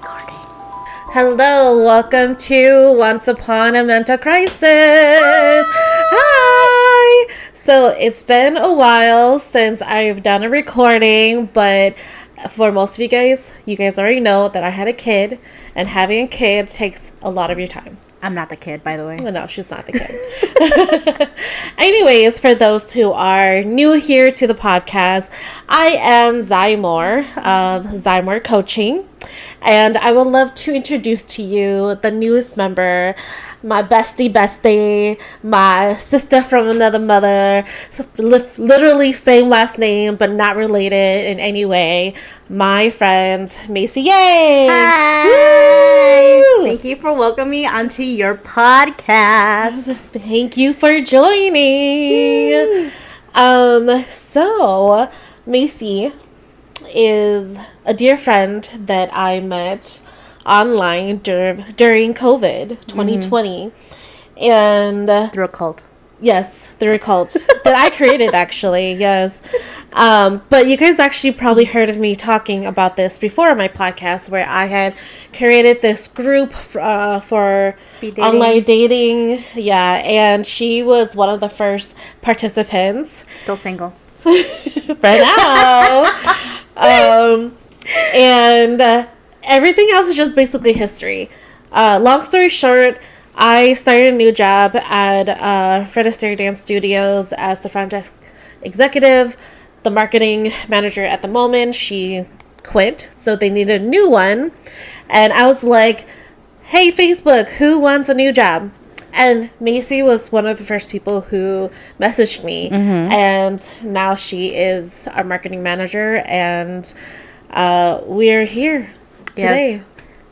recording. Hello, welcome to Once Upon a Mental Crisis. Hi. So it's been a while since I've done a recording, but for most of you guys already know that I had a kid, and having a kid takes a lot of your time. I'm not the kid, by the way. No, she's not the kid. Anyways, for those who are new here to the podcast, I am Zymore of Zymore Coaching, and I would love to introduce to you the newest member, my bestie, my sister from another mother, literally same last name, but not related in any way, my friend, Macy. Yay! Hi! Woo! Thank you for welcoming me onto your podcast. Thank you for joining. Yay. So Macy is a dear friend that I met online during COVID 2020, and through a cult. Yes, through a cult that I created, actually. Yes. But you guys actually probably heard of me talking about this before on my podcast, where I had created this group for online dating. Yeah, and she was one of the first participants. Still single. For now. And everything else is just basically history. Long story short, I started a new job at Fred Astaire Dance Studios as the front desk executive. The marketing manager at the moment, she quit, so they needed a new one. And I was like, hey, Facebook, who wants a new job? And Macy was one of the first people who messaged me. Mm-hmm. And now she is our marketing manager, and we're here today. Yes.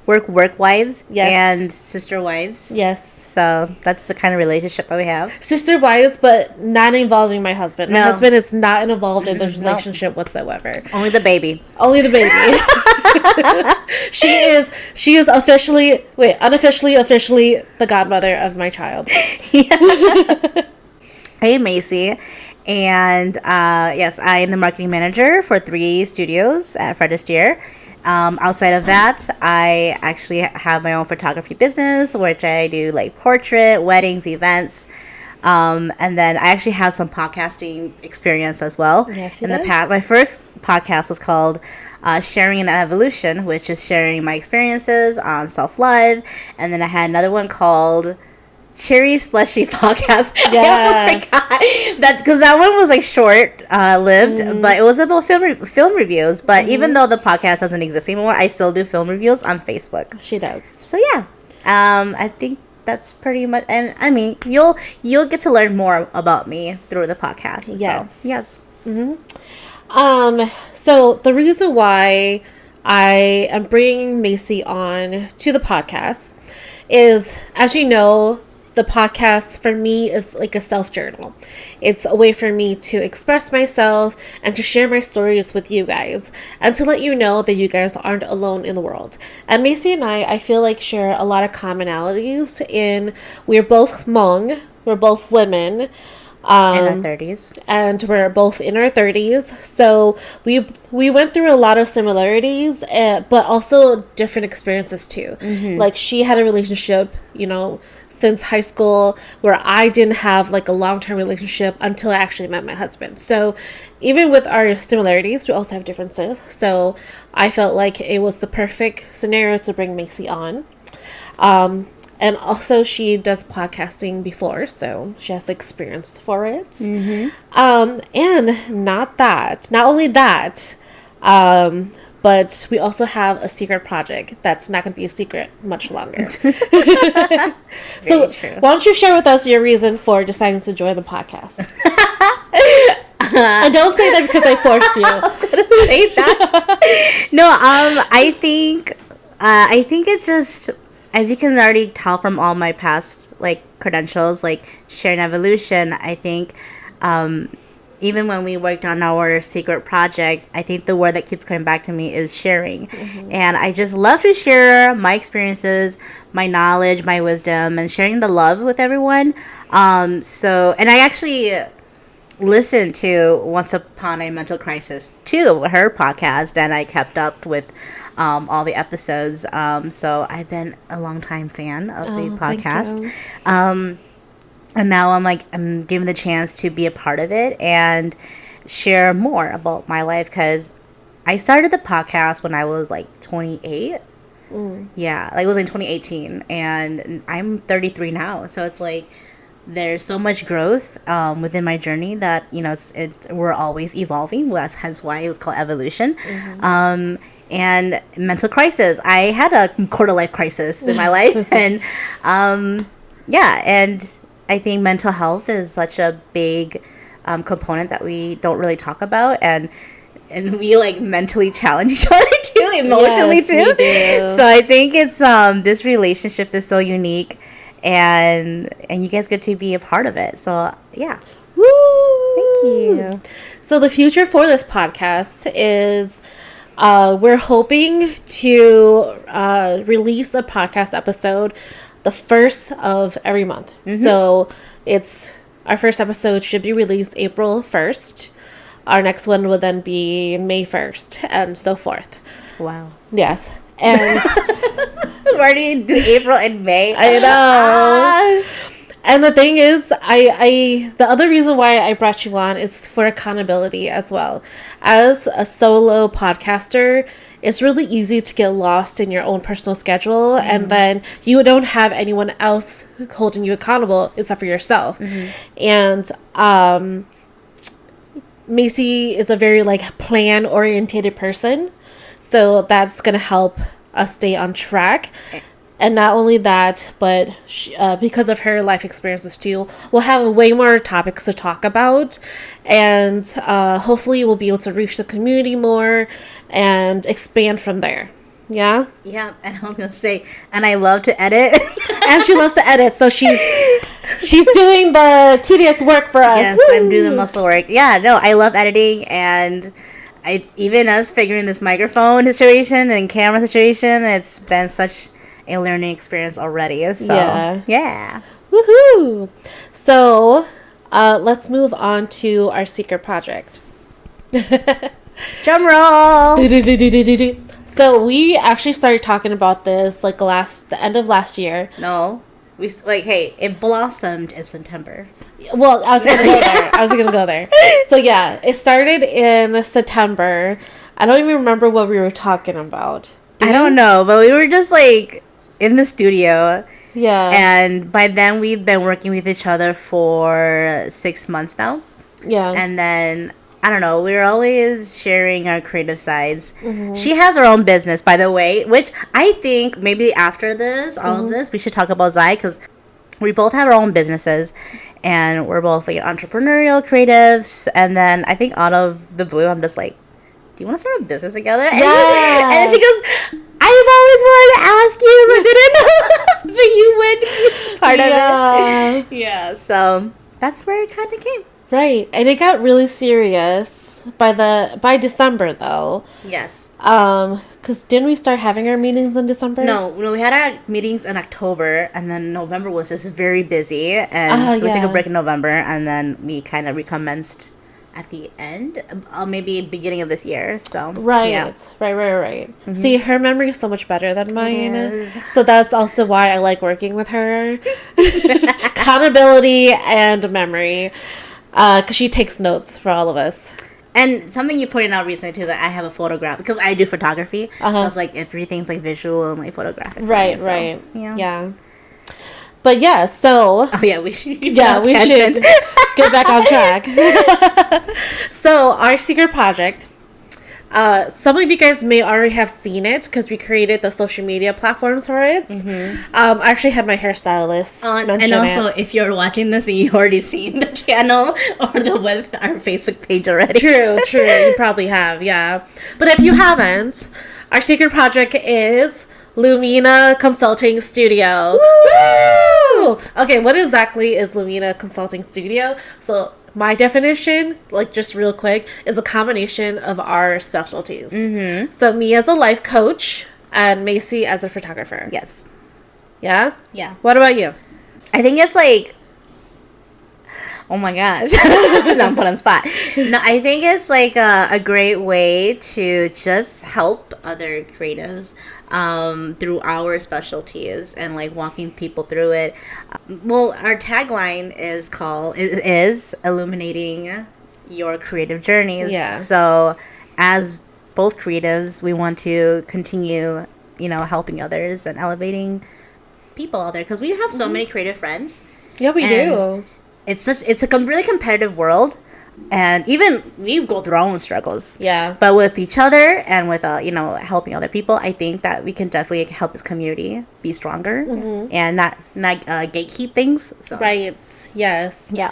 Work wives, yes, and sister wives. Yes. So that's the kind of relationship that we have. Sister wives, but not involving my husband. My husband is not involved in the relationship whatsoever. Only the baby. Only the baby. She is unofficially the godmother of my child. Yeah. Hey, Macy. And yes, I am the marketing manager for 3 studios at Fred Astaire. Outside of that, I actually have my own photography business, which I do like portrait, weddings, events. And then I actually have some podcasting experience as well. Yes, in the past. My first podcast was called Sharing and Evolution, which is sharing my experiences on self-love. And then I had another one called Cherry Slushy Podcast. Yeah, that because that one was like short lived, but it was about film reviews. But even though the podcast doesn't exist anymore, I still do film reviews on Facebook. She does. So yeah, I think that's pretty much. And I mean, you'll get to learn more about me through the podcast. Yes. So, yes. Mm-hmm. So the reason why I am bringing Macy on to the podcast is, as you know, the podcast for me is like a self-journal. It's a way for me to express myself and to share my stories with you guys, and to let you know that you guys aren't alone in the world. And Macy and I feel like share a lot of commonalities in we're both Hmong, we're both women. In our 30s. And we're both in our 30s. So we went through a lot of similarities, but also different experiences too. Mm-hmm. Like, she had a relationship, since high school, where I didn't have like a long-term relationship until I actually met my husband. So even with our similarities, we also have differences. So I felt like it was the perfect scenario to bring Macy on. And also, she does podcasting before, so she has experience for it. Mm-hmm. And not only that, but we also have a secret project that's not going to be a secret much longer. So, why don't you share with us your reason for deciding to join the podcast? And don't say that because I forced you. I was going to say that. No, I think it's just, as you can already tell from all my past credentials, Share and Evolution, I think even when we worked on our secret project, I think the word that keeps coming back to me is sharing. Mm-hmm. And I just love to share my experiences, my knowledge, my wisdom, and sharing the love with everyone. And I actually listened to Once Upon a Mental Crisis too, her podcast, and I kept up with all the episodes. So I've been a long time fan of the Thank podcast. you. And now I'm given the chance to be a part of it and share more about my life, because I started the podcast when I was like 28. Yeah, like it was in 2018, and I'm 33 now. So it's like there's so much growth within my journey that, you know, we're always evolving. That's hence why it was called evolution. And mental crisis. I had a quarter life crisis in my life, and yeah, and I think mental health is such a big component that we don't really talk about, and we like mentally challenge each other too, emotionally Yes, we too. do. So I think it's this relationship is so unique, and you guys get to be a part of it. So yeah, Woo! thank you. So the future for this podcast is we're hoping to release a podcast episode the first of every month. So it's our first episode should be released April 1st. Our next one will then be May 1st, and so forth. Wow. Yes. And We're already do April and May. I know. And the thing is, the other reason why I brought you on is for accountability as well. As a solo podcaster, it's really easy to get lost in your own personal schedule, and then you don't have anyone else holding you accountable except for yourself. And Macy is a very like plan oriented person, so that's gonna help us stay on track. And not only that, but because of her life experiences too, we'll have way more topics to talk about, and hopefully we'll be able to reach the community more and expand from there. Yeah. Yeah, and I was gonna say, and I love to edit. And she loves to edit, so she's doing the tedious work for us. Yes, Woo! I'm doing the muscle work. Yeah, no, I love editing, and even us figuring this microphone situation and camera situation, it's been such a learning experience already. So yeah. Woohoo! So let's move on to our secret project. Drum roll. So we actually started talking about this like the end of last year. No, hey, it blossomed in September. Well, I was gonna go there. So yeah, it started in September. I don't even remember what we were talking about. I don't know, but we were just like in the studio. Yeah. And by then we've been working with each other for 6 months now. Yeah. And then I don't know, we're always sharing our creative sides. She has her own business, by the way, which I think maybe after this, all of this, we should talk about Zai, because we both have our own businesses, and we're both like entrepreneurial creatives. And then I think out of the blue, I'm just like, do you want to start a business together? And, Yeah. and she goes, I've always wanted to ask you, but didn't know, but you would be part of it. Yeah, so that's where it kind of came. Right. And it got really serious by December though. Yes. Because didn't we start having our meetings in December? No, we had our meetings in October, and then November was just very busy, and so we took a break in November, and then we kind of recommenced at the end, maybe beginning of this year. So Right. yeah. Right. See, her memory is so much better than mine. is. So that's also why I like working with her. Accountability and memory. Because she takes notes for all of us. And something you pointed out recently too, that I have a photograph, because I do photography. I was like, everything's like visual and like photographic. Right. Yeah. But yeah, so Oh yeah, we should. we should get back on track. So our secret project, some of you guys may already have seen it because we created the social media platforms for it. I actually had my hairstylist and also, if you're watching this and you've already seen the channel or our Facebook page already. True. You probably have, yeah. But if you haven't, our secret project is Lumina Consulting Studio. Woo! Okay, what exactly is Lumina Consulting Studio? So my definition, like just real quick, is a combination of our specialties. So me as a life coach and Macy as a photographer. Yes. Yeah? Yeah. What about you? I think it's like, Oh my gosh. No, I'm put on spot. No, I think it's like a great way to just help other creatives through our specialties and like walking people through it. Well, our tagline is illuminating your creative journeys. Yeah. So as both creatives, we want to continue, helping others and elevating people out there because we have so many creative friends. Yeah, we do. It's a really competitive world, and even we go through our own struggles. Yeah. But with each other and with helping other people, I think that we can definitely help this community be stronger and not gatekeep things. So. Right. Yes. Yeah.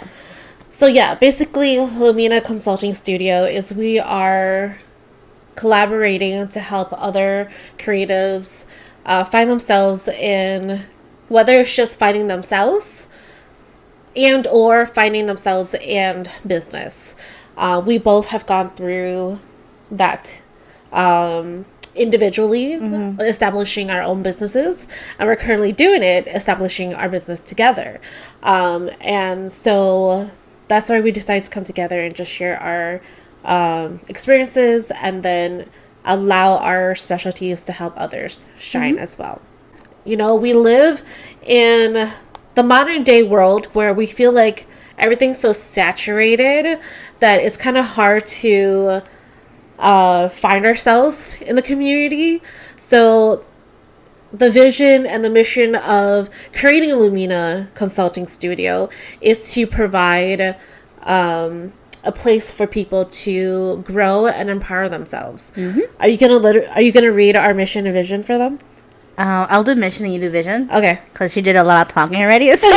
So yeah, basically, Lumina Consulting Studio is we are collaborating to help other creatives find themselves in, whether it's just finding themselves and or finding themselves in business. We both have gone through that individually, establishing our own businesses, and we're currently doing it, establishing our business together. And so that's why we decided to come together and just share our experiences and then allow our specialties to help others shine as well. We live in the modern day world where we feel like everything's so saturated that it's kind of hard to find ourselves in the community. So the vision and the mission of creating Lumina Consulting Studio is to provide a place for people to grow and empower themselves. Are you gonna read our mission and vision for them? I'll do mission and you do vision. Okay. Because she did a lot of talking already. So.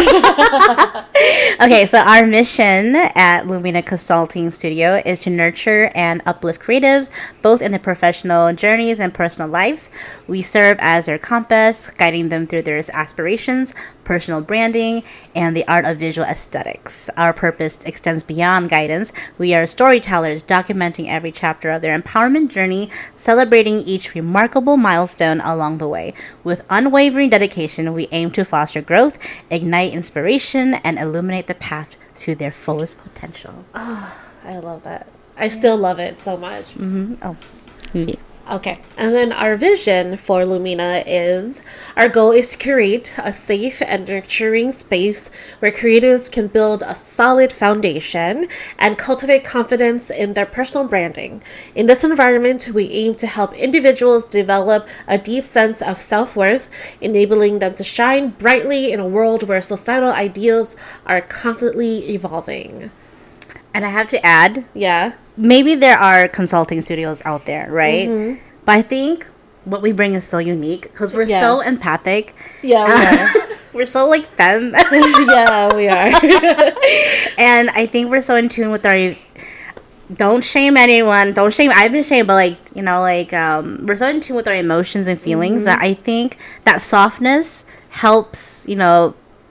Okay, so our mission at Lumina Consulting Studio is to nurture and uplift creatives, both in their professional journeys and personal lives. We serve as their compass, guiding them through their aspirations, personal branding, and the art of visual aesthetics. Our purpose extends beyond guidance. We are storytellers, documenting every chapter of their empowerment journey, celebrating each remarkable milestone along the way. With unwavering dedication, we aim to foster growth, ignite inspiration, and illuminate the path to their fullest potential. Oh, I love that. I still love it so much. Oh, yeah. Okay, and then our vision for Lumina is, our goal is to create a safe and nurturing space where creatives can build a solid foundation and cultivate confidence in their personal branding. In this environment, we aim to help individuals develop a deep sense of self-worth, enabling them to shine brightly in a world where societal ideals are constantly evolving. And I have to add, Yeah. maybe there are consulting studios out there, right? But I think what we bring is so unique because we're so empathic. Yeah, we are. We're so like femme. Yeah, we are. And I think we're so in tune with our. Don't shame anyone. Don't shame. I've been shamed, but we're so in tune with our emotions and feelings that I think that softness helps,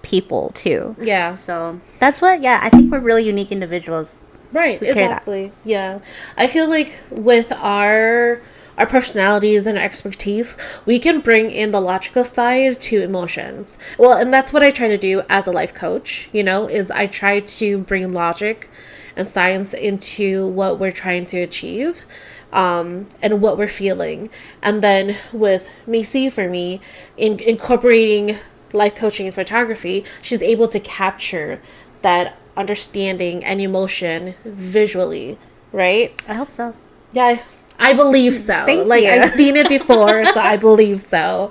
people too. Yeah. So that's what. Yeah, I think we're really unique individuals. Right, exactly. Yeah. I feel like with our personalities and expertise, we can bring in the logical side to emotions. Well, and that's what I try to do as a life coach, is I try to bring logic and science into what we're trying to achieve, and what we're feeling. And then with Macy, for me, incorporating life coaching and photography, she's able to capture that understanding and emotion visually, right? I hope so. Yeah, I believe so. Thank you. I've seen it before, so I believe so.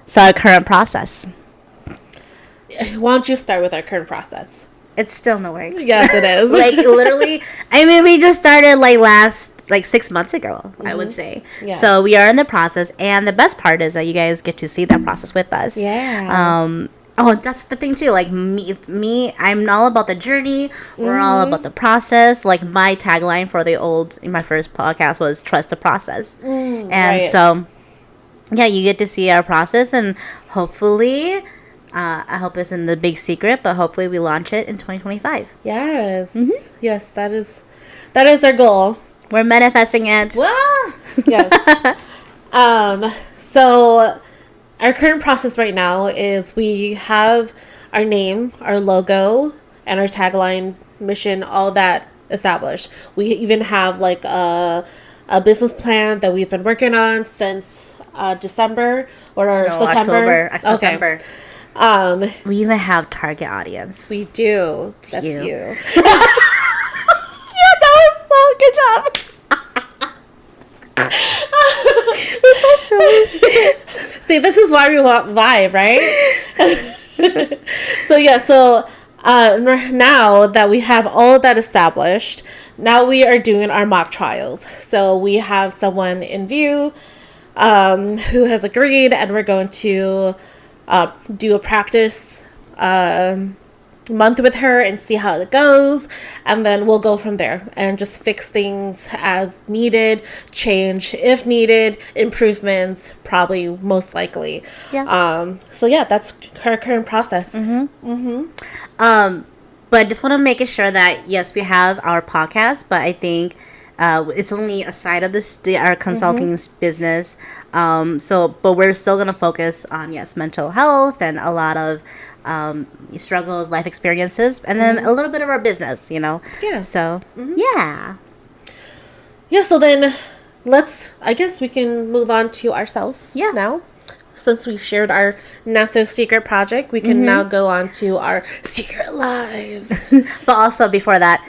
So our current process. Why don't you start with our current process? It's still in the works. Yes, it is. Literally, we just started 6 months ago, I would say. Yeah. So we are in the process, and the best part is that you guys get to see that process with us. Yeah. Oh, that's the thing too. Like me, I'm all about the journey. We're all about the process. Like my tagline for my first podcast was "Trust the process," and right. so yeah, you get to see our process, and hopefully, I hope this isn't the big secret, but hopefully we launch it in 2025. Yes. Yes, that is our goal. We're manifesting it. Well, yes. So our current process right now is we have our name, our logo, and our tagline, mission, all that established. We even have like a business plan that we've been working on since December or No, September. September. Okay. We even have target audience. We do. It's That's you. you. Yeah, that was so good job. We're so silly. See, this is why we want vibe, right? So now that we have all of that established, now we are doing our mock trials. So we have someone in view who has agreed, and we're going to do a practice month with her and see how it goes, and then we'll go from there and just fix things as needed, change if needed, improvements probably most likely. So yeah, that's her current process. But I just want to make it sure that yes, we have our podcast, but I think it's only a side of our consulting business. But we're still gonna focus on mental health and a lot of struggles, life experiences, and then a little bit of our business. Yeah. So yeah. So then I guess we can move on to ourselves. Yeah. Now. Since we've shared our not so secret project, we can now go on to our secret lives. But also before that,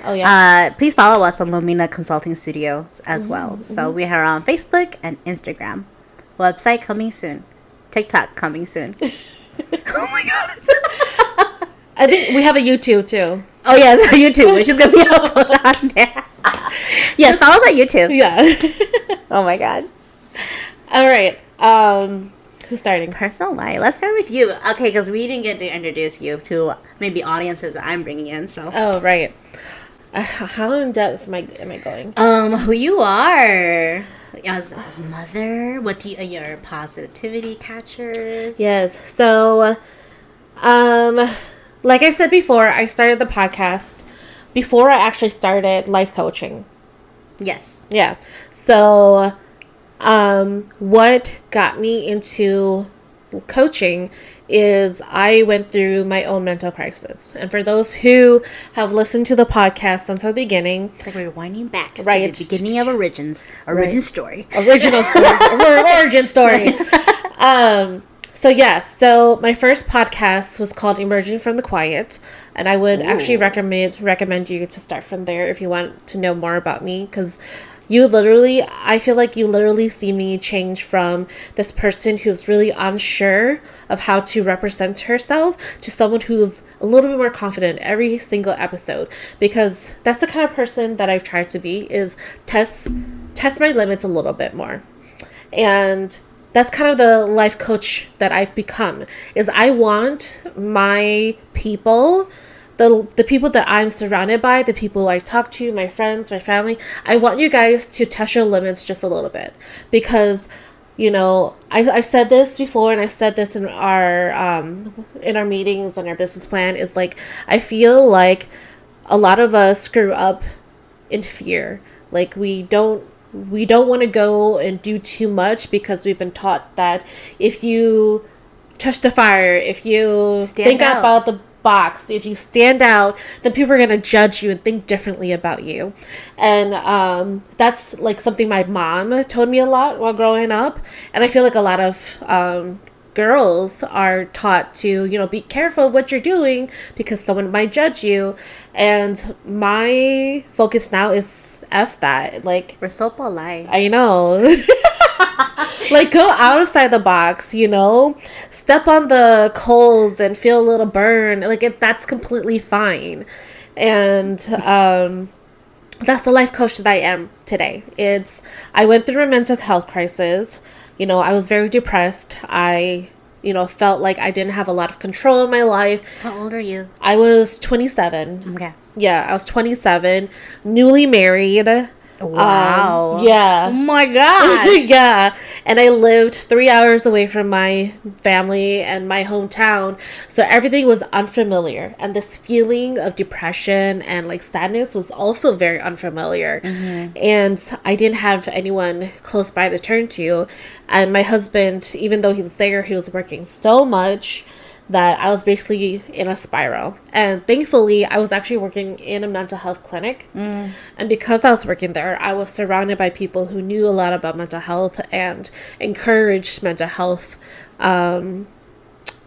please follow us on Lomina Consulting Studio as well. So we are on Facebook and Instagram. Website coming soon. TikTok coming soon. Oh my god. I think we have a YouTube too. Oh yeah, it's our YouTube, which is gonna be uploaded on there. Yes, follow us on YouTube. Yeah. Oh my god. All right. Who's starting? Personal life. Let's start with you. Okay, because we didn't get to introduce you to maybe audiences that I'm bringing in. So. Oh right. How in depth am I going? Who you are as a mother? What do your positivity catchers? Yes. So, like I said before, I started the podcast before I actually started life coaching. Yes. Yeah. So, what got me into coaching is I went through my own mental crisis. And for those who have listened to the podcast since the beginning, it's like we're winding back right to the beginning of origin story. Original story. Origin story. So my first podcast was called Emerging from the Quiet, and I would actually recommend you to start from there if you want to know more about me, because I feel like you literally see me change from this person who's really unsure of how to represent herself to someone who's a little bit more confident every single episode, because that's the kind of person that I've tried to be, is test my limits a little bit more. And that's kind of the life coach that I've become, is I want my people, the people that I'm surrounded by, the people I talk to, my friends, my family, I want you guys to test your limits just a little bit, because I've said this before, and I said this in our meetings on our business plan, is like, I feel like a lot of us screw up in fear. Like we don't want to go and do too much, because we've been taught that if you touch the fire, if you think about the box, if you stand out, then people are going to judge you and think differently about you. And that's like something my mom told me a lot while growing up, and I feel like a lot of girls are taught to be careful of what you're doing because someone might judge you. And my focus now is F that. Like, we're so polite. I know. Like, go outside the box, step on the coals and feel a little burn. Like, that's completely fine. And that's the life coach that I am today. I went through a mental health crisis. I was very depressed. I felt like I didn't have a lot of control in my life. How old are you? I was 27. Okay. Yeah, I was 27, newly married. Wow. Yeah. Oh my gosh. Yeah. And I lived 3 hours away from my family and my hometown. So everything was unfamiliar. And this feeling of depression and like sadness was also very unfamiliar. Mm-hmm. And I didn't have anyone close by to turn to. And my husband, even though he was there, he was working so much that I was basically in a spiral. And thankfully, I was actually working in a mental health clinic. And because I was working there, I was surrounded by people who knew a lot about mental health and encouraged mental health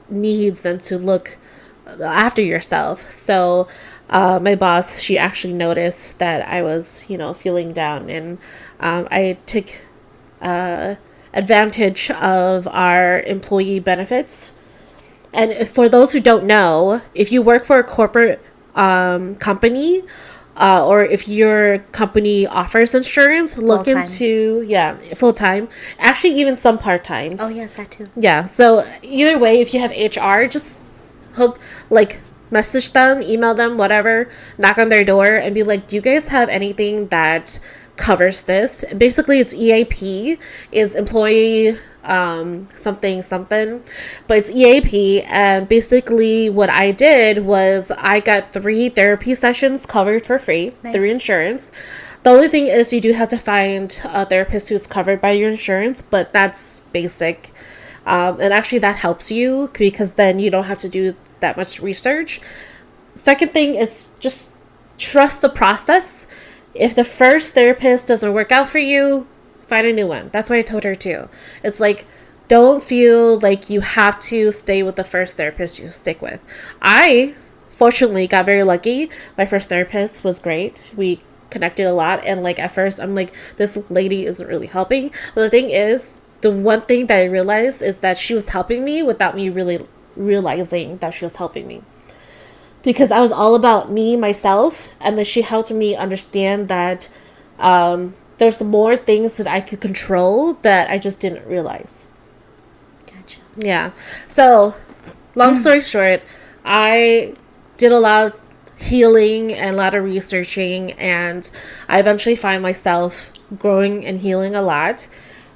needs and to look after yourself. So my boss, she actually noticed that I was, feeling down, and I took advantage of our employee benefits. And for those who don't know, if you work for a corporate company, or if your company offers insurance, look Full-time. into full time. Actually, even some part times. Oh yes, that too. Yeah. So either way, if you have HR, just message them, email them, whatever, knock on their door, and be like, "Do you guys have anything that covers this?" And basically, it's EAP, is employee something something, but it's EAP. And basically what I did was I got 3 therapy sessions covered for free through insurance. The only thing is you do have to find a therapist who's covered by your insurance, but that's basic. And actually that helps you because then you don't have to do that much research. Second thing is just trust the process. If the first therapist doesn't work out for you, find a new one. That's what I told her too. It's like, don't feel like you have to stay with the first therapist you stick with. I fortunately got very lucky. My first therapist was great. We connected a lot, and at first I'm like, this lady isn't really helping. But the thing is, the one thing that I realized is that she was helping me without me really realizing that she was helping me. Because I was all about me, myself, and then she helped me understand that there's more things that I could control that I just didn't realize. Gotcha. Yeah. So, long story short, I did a lot of healing and a lot of researching, and I eventually find myself growing and healing a lot.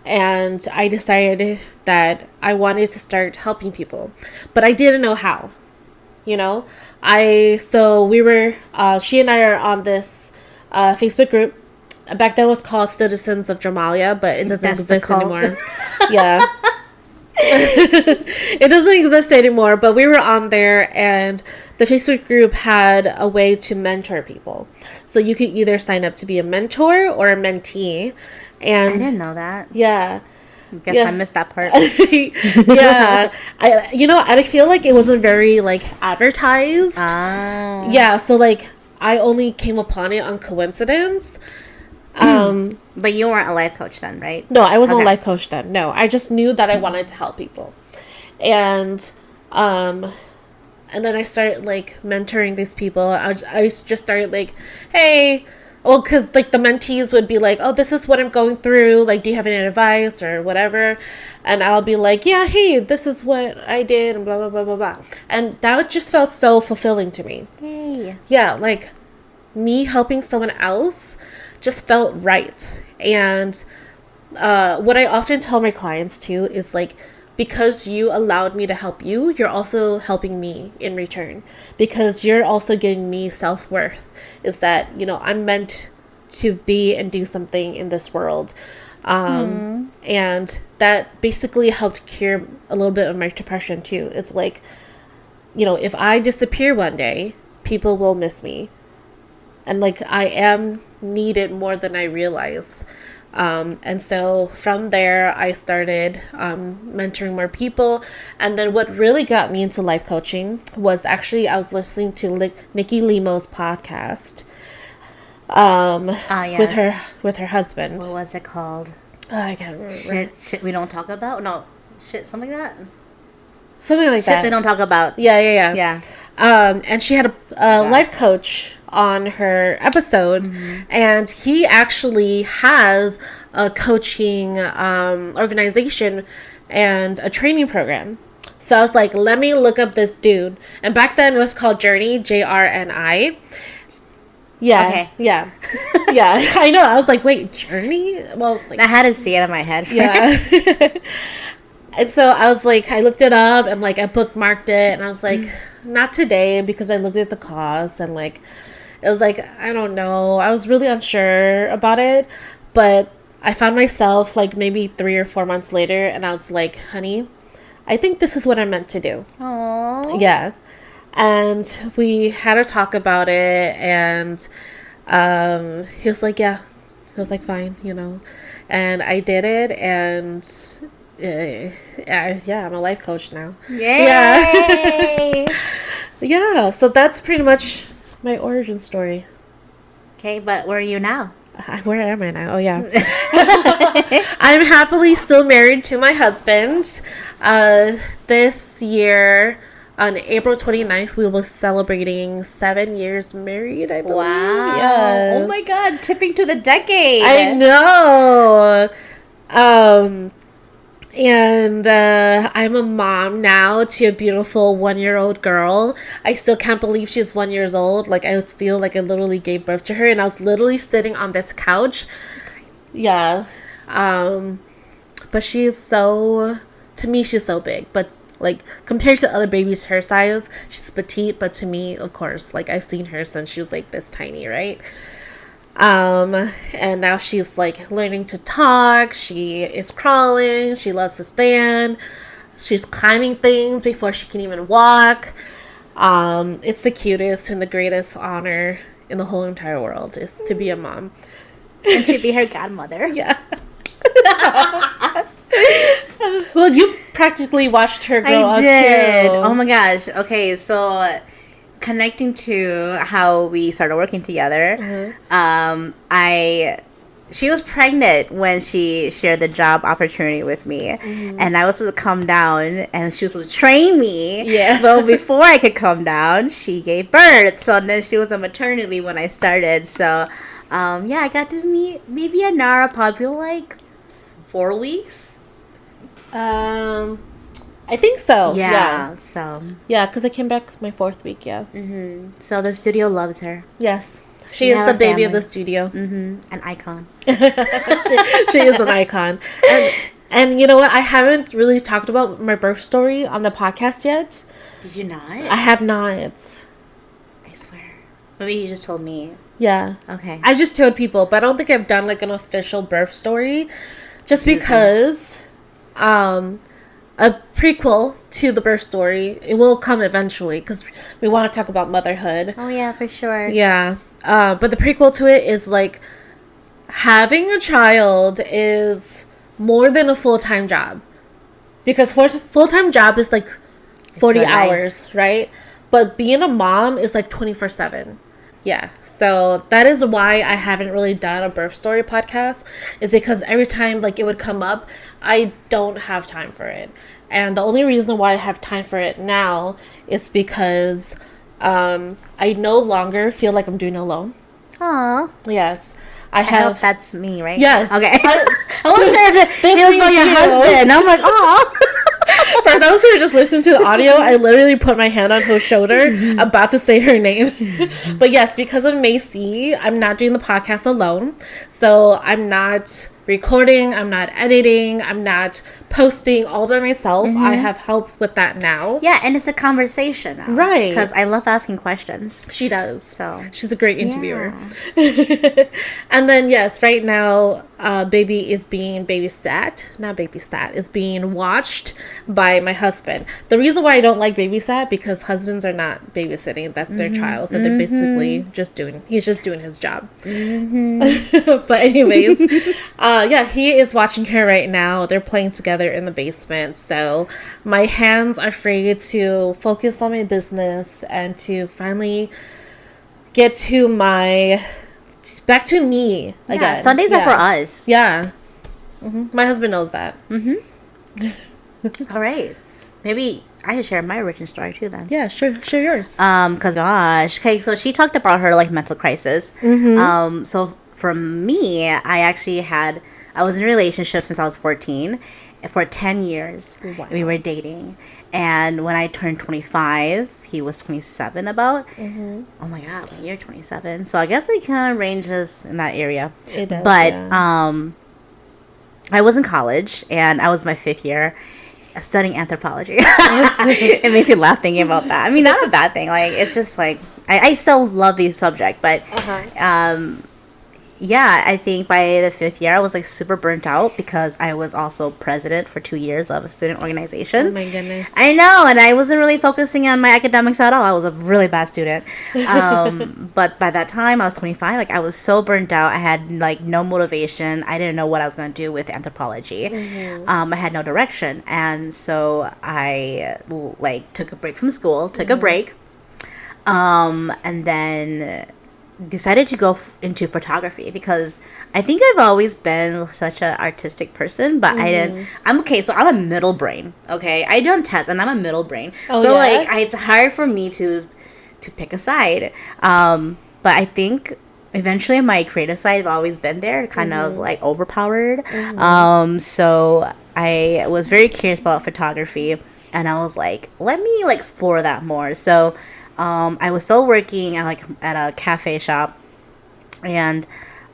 And I decided that I wanted to start helping people, but I didn't know how. She and I are on this Facebook group. Back then it was called Citizens of Jamalia, but it doesn't exist anymore. Yeah. It doesn't exist anymore, but we were on there, and the Facebook group had a way to mentor people. So you could either sign up to be a mentor or a mentee. And I didn't know that. Yeah. Guess I missed that part. Yeah. I feel like it wasn't very advertised. Oh. Yeah, so I only came upon it on coincidence. But you weren't a life coach then, right? No, I wasn't a life coach then. No, I just knew that I wanted to help people. And then I started mentoring these people. I just started hey, well, because the mentees would be like, oh, this is what I'm going through. Do you have any advice or whatever? And I'll be like, yeah, hey, this is what I did, and blah, blah, blah, blah, blah. And that just felt so fulfilling to me. Hey. Yeah, me helping someone else just felt right. And what I often tell my clients too is because you allowed me to help you, you're also helping me in return, because you're also giving me self-worth. Is that I'm meant to be and do something in this world, and that basically helped cure a little bit of my depression too. It's if I disappear one day, people will miss me, and I am needed more than I realize. And so from there, I started mentoring more people. And then what really got me into life coaching was actually I was listening to Nikki Limo's podcast Yes. with her husband. What was it called? Oh, I can't remember. Shit we don't talk about? No. Shit, something like that? Something like that. Shit they don't talk about. Yeah. Yeah. And she had a life coach on her episode, and he actually has a coaching organization and a training program. So I was like, let me look up this dude. And back then it was called Journey, JRNI. Yeah. Okay. Yeah. Yeah. I know. I was like, wait, Journey? Well, I was I had to see it in my head first. yeah. And so I was I looked it up, and I bookmarked it, and I was like, not today, because I looked at the cost, and it was I don't know. I was really unsure about it, but I found myself maybe 3 or 4 months later, and I was like, honey, I think this is what I'm meant to do. Aww. Yeah. And we had a talk about it, and he was like, yeah. He was like, fine, you know. And I did it, and yeah, I'm a life coach now. Yay! Yeah. Yeah, so that's pretty much my origin story. Okay, but where are you now? Where am I now? Oh, yeah. I'm happily still married to my husband. This year, on April 29th, we will be celebrating 7 years married, I believe. Wow. Yes. Oh my god, tipping to the decade. I know. And I'm a mom now to a beautiful 1-year-old girl. I still can't believe she's 1 year old. Like, I feel like I literally gave birth to her, and I was literally sitting on this couch. Yeah. But she's so, to me, she's so big. But, like, compared to other babies her size, she's petite. But to me, of course, like, I've seen her since she was, like, this tiny, right? And now she's like learning to talk. She is crawling. She loves to stand. She's climbing things before she can even walk. It's the cutest and the greatest honor in the whole entire world is to be a mom. And to be her godmother. Yeah. Well, you practically watched her grow up too. I did. Oh my gosh. Okay, so connecting to how we started working together, she was pregnant when she shared the job opportunity with me, and I was supposed to come down, and she was supposed to train me. Yeah. But before I could come down, she gave birth, so then she was on maternity leave when I started. So, yeah, I got to meet maybe Anara probably like 4 weeks. I think so. Yeah. So. Yeah, because I came back my 4th week. Yeah. So the studio loves her. Yes. She is the baby of the studio. An icon. she is an icon. And you know what? I haven't really talked about my birth story on the podcast yet. Did you not? I have not. I swear. Maybe you just told me. Yeah. Okay. I just told people, but I don't think I've done like an official birth story. Just because a prequel to the birth story, it will come eventually because we want to talk about motherhood. Oh yeah, for sure. Yeah. But the prequel to it is like having a child is more than a full-time job, because full-time job is like 40 hours, right? But being a mom is like 24/7. Yeah. So that is why I haven't really done a birth story podcast, is because every time like it would come up, I don't have time for it. And the only reason why I have time for it now is because I no longer feel like I'm doing it alone. Aw. Yes. I hope that's me, right? Yes. Okay. I wasn't sure if it was about your husband. I'm like, aw. For those who are just listening to the audio, I literally put my hand on her shoulder, about to say her name. But yes, because of Macy, I'm not doing the podcast alone. So I'm not recording, I'm not editing, I'm not posting all by myself. I have help with that now. Yeah, and it's a conversation now. Right. Because I love asking questions. She does. So she's a great interviewer. And then yes, right now, baby is being babysat. Not babysat, is being watched by my husband. The reason why I don't like babysat, because husbands are not babysitting. That's their child. So they're basically he's just doing his job. But anyways, yeah, he is watching her right now. They're playing together in the basement. So my hands are free to focus on my business and to finally get to back to me again. Sundays are for us. Yeah. My husband knows that. All right. Maybe I should share my origin story too then. Yeah, sure. Share yours. Cause gosh. Okay, so she talked about her like mental crisis. So for me, I was in a relationship since I was 14 for 10 years. Wow. We were dating. And when I turned 25, he was 27 about. Oh my God, you're 27. So I guess it kind of ranges in that area. It does, but yeah. I was in college and I was my 5th year studying anthropology. It makes me laugh thinking about that. I mean, not a bad thing. Like, it's just like, I still love the subject, but yeah, I think by the 5th year, I was like super burnt out because I was also president for 2 years of a student Oh organization. my goodness. I know, and I wasn't really focusing on my academics at all. I was a really bad student. But by that time, I was 25. Like, I was so burnt out. I had like no motivation. I didn't know what I was going to do with anthropology. I had no direction, and so I like took a break from school, took a break, and then decided to go into photography because I think I've always been such an artistic person, but I didn't. I'm okay, so I'm a middle brain. Okay, I don't test, and I'm a middle brain. Oh, so yeah? like, it's hard for me to pick a side. But I think eventually my creative side have always been there, kind of like overpowered. So I was very curious about photography, and I was like, let me like explore that more. So I was still working at a cafe shop, and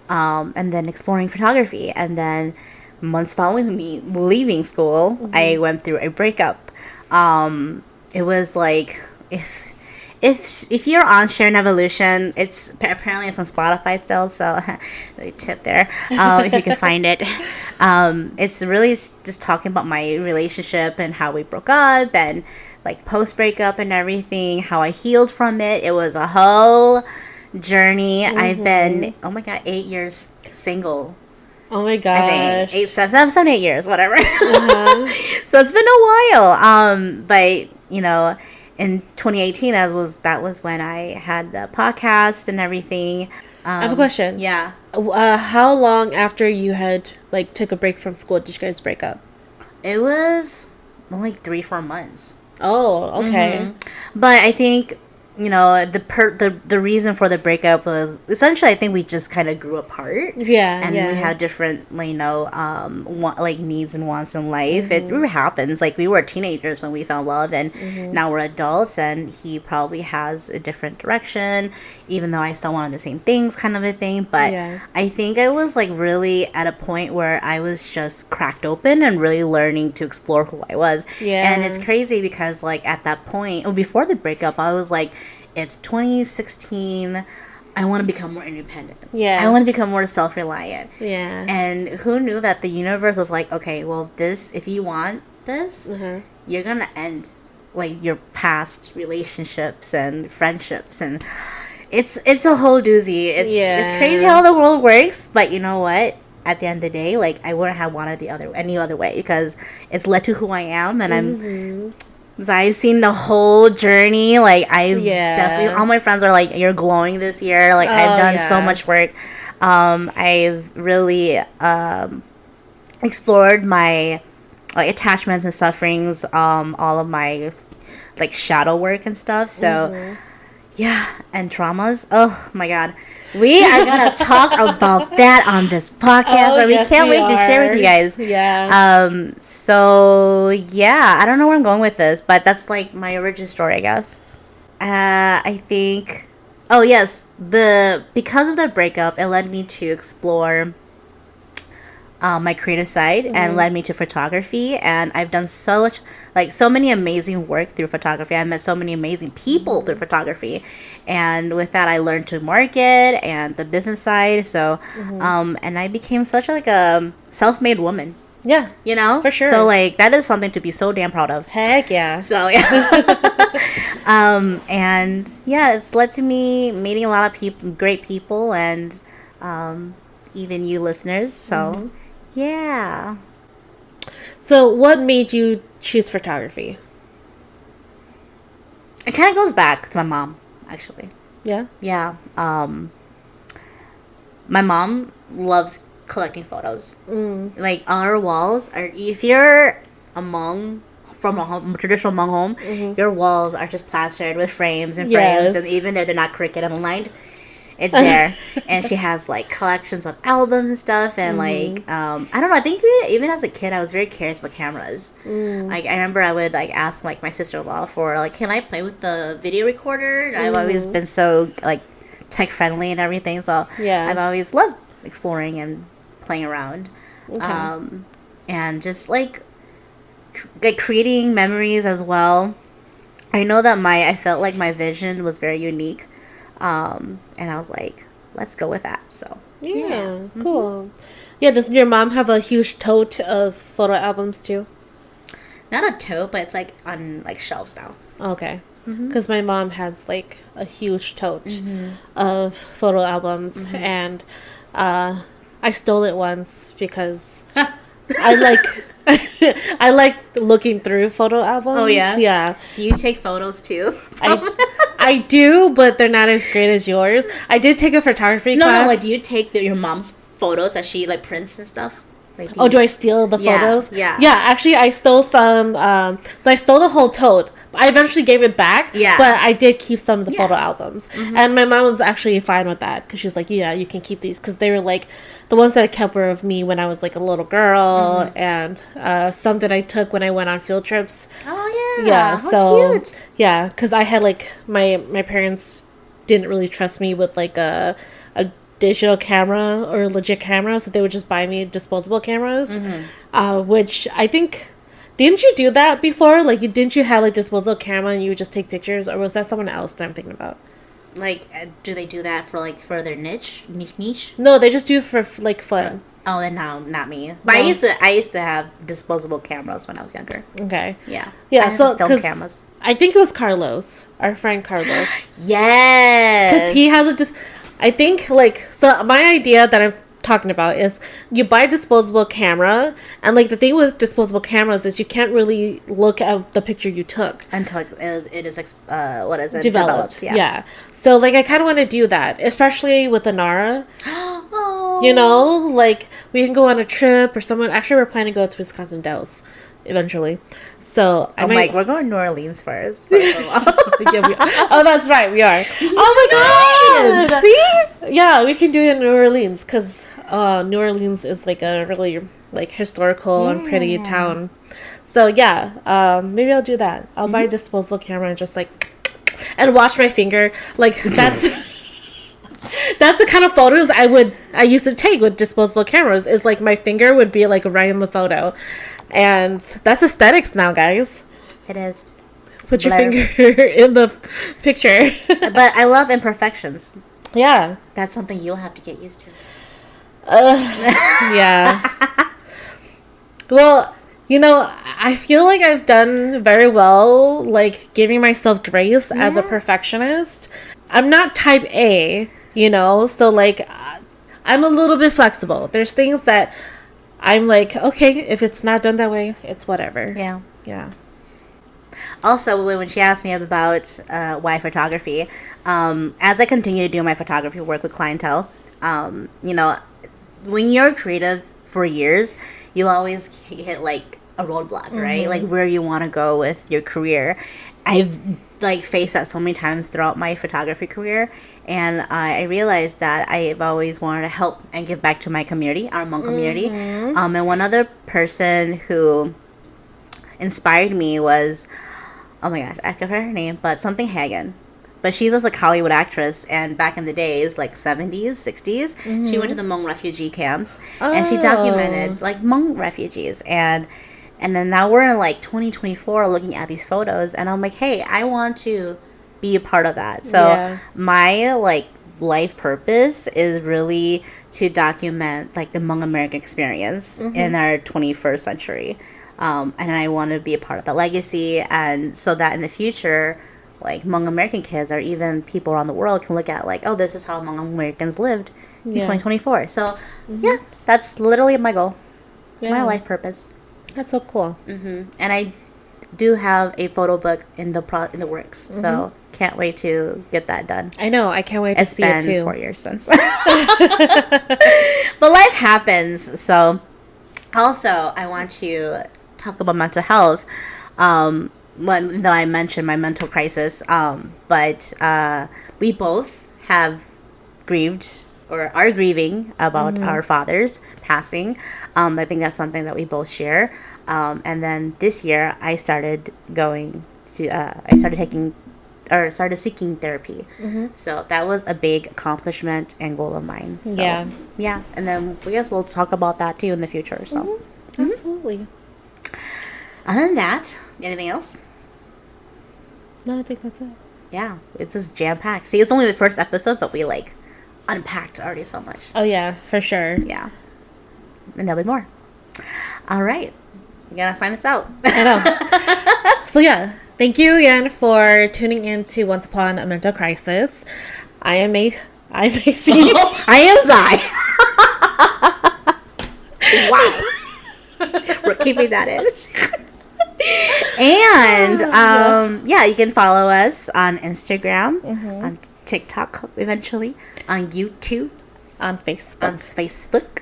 then exploring photography. And then months following me leaving school, I went through a breakup. It was like, if you're on Sharon Evolution, apparently it's on Spotify still, so really tip there if you can find it. It's really just talking about my relationship and how we broke up, and like post breakup and everything, how I healed from it. It was a whole journey. I've been, oh my god, 8 years single. Oh my I gosh. think 8, 7, 8 years, whatever. So it's been a while. But in 2018, that was when I had the podcast and everything. I have a question. Yeah, How long after you had like took a break from school did you guys break up? it was only 3, 4 months. Oh, okay. But I think the reason for the breakup was essentially, I think we just kind of grew apart. Yeah, And yeah. we had different, like needs and wants in life. It really happens. Like, we were teenagers when we found love, and now we're adults, and he probably has a different direction, even though I still wanted the same things, kind of a thing. But Yeah. I think I was like really at a point where I was just cracked open and really learning to explore who I was. Yeah. And it's crazy because like at that point, or before the breakup, I was like, it's 2016. I want to become more independent. Yeah. I want to become more self-reliant. Yeah. And who knew that the universe was like, okay, well, if you want this, you're going to end like your past relationships and friendships. And it's a whole doozy. It's crazy how the world works. But you know what? At the end of the day, like, I wouldn't have wanted any other way, because it's led to who I am. And so I've seen the whole journey. Like, I've definitely, all my friends are like, you're glowing this year. Like, I've done so much work. I've really explored my like attachments and sufferings, all of my like shadow work and stuff. So yeah, and traumas. Oh my god. We are gonna talk about that on this podcast, and we can't wait to share with you guys. Yeah. So yeah, I don't know where I'm going with this, but that's like my origin story, I guess. I think. Oh yes, because of the breakup, it led me to explore my creative side, and led me to photography. And I've done so many amazing work through photography. I met so many amazing people through photography, and with that, I learned to market and the business side. So, and I became such like a self-made woman. Yeah. For sure. So like, that is something to be so damn proud of. Heck yeah. So yeah. And yeah, it's led to me meeting a lot of great people, and even you listeners. So yeah. So what made you choose photography? It kind of goes back to my mom, actually. Yeah. Yeah. My mom loves collecting photos. Like, on our walls are, if you're from a traditional Hmong home, your walls are just plastered with frames and frames, and even though they're not cricket and aligned, it's there. And she has like collections of albums and stuff, and like I don't know, I think even as a kid I was very curious about cameras. Like, I remember I would like ask like my sister-in-law for like, can I play with the video recorder? And I've always been so like tech friendly and everything, so I've always loved exploring and playing around. And just like creating memories as well. I know that I felt like my vision was very unique. And I was like, let's go with that. So Yeah, cool. Yeah, does your mom have a huge tote of photo albums too? Not a tote, but it's like on like shelves now. Okay. Because my mom has like a huge tote of photo albums, and I stole it once because I like I like looking through photo albums. Oh yeah. Yeah. Do you take photos too? I do, but they're not as great as yours. I did take a photography class. No. Like, do you take your mom's photos that she like prints and stuff? Like, Do I steal the photos? Yeah. Yeah, actually, I stole some. So I stole the whole tote. I eventually gave it back. Yeah. But I did keep some of the photo albums. And my mom was actually fine with that because she's like, yeah, you can keep these. Because they were like, the ones that I kept were of me when I was like a little girl. And some that I took when I went on field trips. Oh, yeah. Yeah, How so. cute. Yeah, because I had like, my parents didn't really trust me with like a digital camera or legit camera, so they would just buy me disposable cameras, which I think, didn't you do that before? Like, didn't you have like disposable camera and you would just take pictures, or was that someone else that I'm thinking about? Like, do they do that for like for their niche? No, they just do it for like fun. Oh, then no, not me. But No. I used to have disposable cameras when I was younger. Okay. Yeah. Yeah, I so had film cameras. I think it was Carlos, our friend Carlos. Yes. Because he has I think, like, so my idea that I'm talking about is you buy a disposable camera, and, like, the thing with disposable cameras is you can't really look at the picture you took. Until it is what is it? Developed. Yeah. Yeah. So, like, I kind of want to do that, especially with the Nara. Oh. You know, like, we can go on a trip or someone. Actually, we're planning to go to Wisconsin Dells eventually. So, We're going to New Orleans first. Yeah, oh, that's right, we are. Oh my god! See? Yeah, we can do it in New Orleans because New Orleans is like a really like historical and pretty town. So yeah, maybe I'll do that. I'll buy a disposable camera and just like and wash my finger. Like that's that's the kind of photos I used to take with disposable cameras. Is like my finger would be like right in the photo, and that's aesthetics now, guys. It is. Put your finger in the picture. But I love imperfections. Yeah. That's something you'll have to get used to. Yeah. Well, you know, I feel like I've done very well, like, giving myself grace as a perfectionist. I'm not type A, you know, so, like, I'm a little bit flexible. There's things that I'm like, okay, if it's not done that way, it's whatever. Yeah. Yeah. Also, when she asked me about why photography, as I continue to do my photography work with clientele, you know, when you're creative for years, you always hit like a roadblock, right? Like where you want to go with your career. I've like faced that so many times throughout my photography career, and I realized that I've always wanted to help and give back to my community, our Hmong community. And one other person who inspired me was, oh my gosh, I forgot her name, but something Hagen. But she's just like Hollywood actress, and back in the days, like 70s, 60s, she went to the Hmong refugee camps, and she documented like Hmong refugees, and then now we're in like 2024 looking at these photos, and I'm like, hey, I want to be a part of that. So my like life purpose is really to document like the Hmong American experience in our 21st century. And I want to be a part of the legacy, and so that in the future, like Hmong American kids or even people around the world can look at like, oh, this is how Hmong Americans lived in 2024. So yeah, that's literally my goal. It's my life purpose. That's so cool. And I do have a photo book in the works, so can't wait to get that done. I know, I can't wait to see it too. It's been 4 years since. But life happens. So also, I want to talk about mental health. Though I mentioned my mental crisis, but we both have grieved or are grieving about our fathers passing. I think that's something that we both share. And then this year, I started started seeking therapy. So that was a big accomplishment and goal of mine. So, yeah. And then I guess we'll talk about that too in the future. So Absolutely. Other than that, anything else? No, I think that's it. Yeah, it's just jam-packed. See, it's only the first episode, but we like unpacked already so much. Oh yeah, for sure. Yeah. And there'll be more. All right. You gotta sign this out. I know. So yeah, thank you again for tuning in to Once Upon a Mental Crisis. I'm Macy. I am Zai. Wow. We're keeping that in. And yeah, you can follow us on Instagram, on TikTok eventually, on YouTube, on Facebook.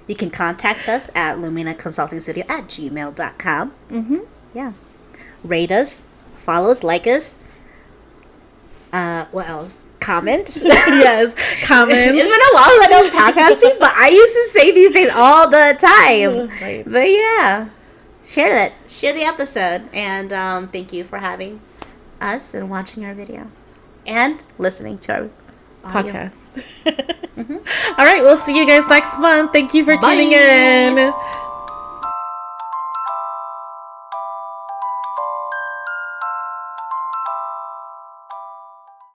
You can contact us at luminaconsultingstudio@gmail.com. Yeah. Rate us, follow us, like us. What else? Comment. Yes, comment. It's been a while since I don't podcast these, but I used to say these things all the time. Right. But yeah. Share the episode, and thank you for having us and watching our video and listening to our podcast. All right, we'll see you guys next month. Thank you for tuning in.